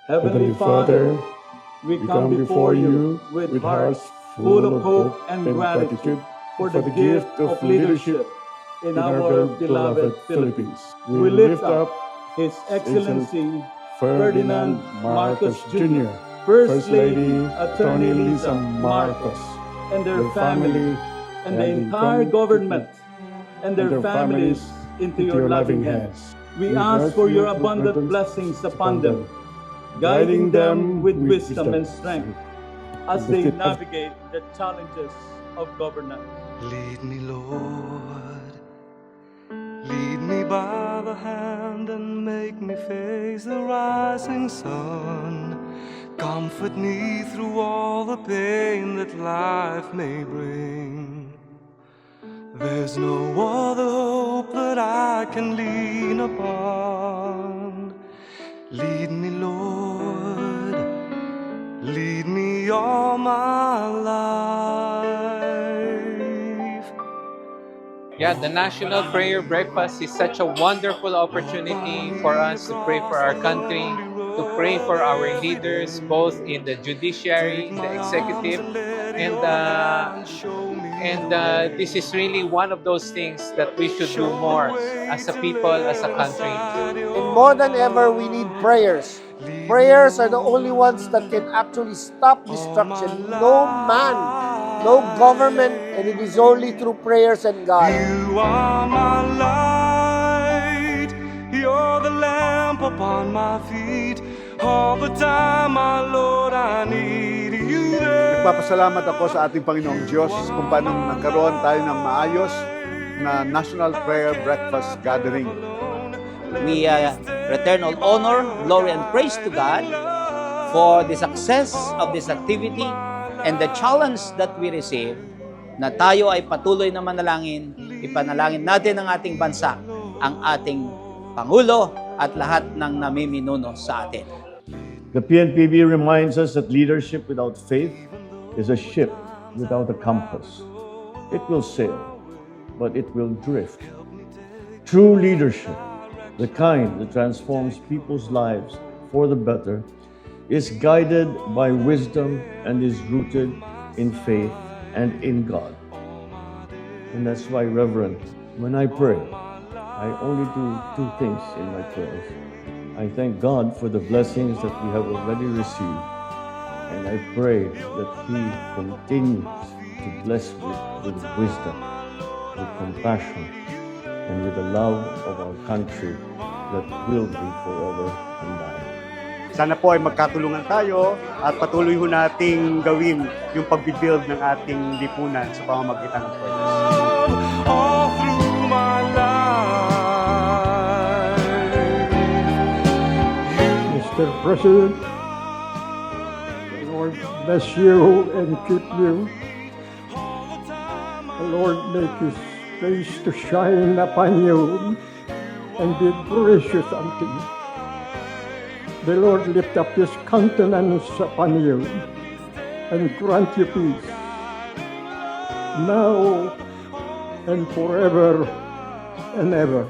Heavenly Father, we come before you with hearts full of hope and gratitude for the gift of leadership in our beloved Philippines. We lift up His Excellency Ferdinand Marcos Jr., First Lady Attorney Lisa Marcos, and their family, and the entire government and their families into your loving hands. We ask for your abundant blessings upon them, guiding them with wisdom and strength as they navigate the challenges of governance. Lead me, Lord, lead me by the hand and make me face the rising sun. Comfort me through all the pain that life may bring. There's no other hope that I can lean upon. Lead me, Lord, lead me all my life. Yeah, the National Prayer Breakfast is such a wonderful opportunity for us to pray for our country, to pray for our leaders, both in the judiciary, the executive, and this is really one of those things that we should do more as a people, as a country. And more than ever, we need prayers. Prayers are the only ones that can actually stop destruction. No man, no government, and it is only through prayers and God. You are my light, you're the lamp upon my feet. All the time, my Lord, I need you there. Nagpapasalamat ako sa ating Panginoong Diyos kung paano nagkaroon tayo ng maayos na National Prayer Breakfast Gathering. We return all honor, glory, and praise to God for the success of this activity and the challenge that we receive na tayo ay patuloy na manalangin, ipanalangin natin ang ating bansa, ang ating Pangulo at lahat ng namiminuno sa atin. The PNPB reminds us that leadership without faith is a ship without a compass. It will sail, but it will drift. True leadership, the kind that transforms people's lives for the better, is guided by wisdom and is rooted in faith and in God. And that's why, Reverend, when I pray, I only do two things in my prayers. I thank God for the blessings that we have already received, and I pray that He continues to bless me with wisdom, with compassion, and with the love of our country that will be forever alive. Sana po ay magkatulungan tayo at patuloy ho nating gawin yung pagbibuild ng ating lipunan sa pamamagitan ng prayers. All through my life. Mr. President, the Lord bless you and keep you. The Lord make His face to shine upon you and be gracious unto you. The Lord lift up His countenance upon you and grant you peace, now and forever and ever.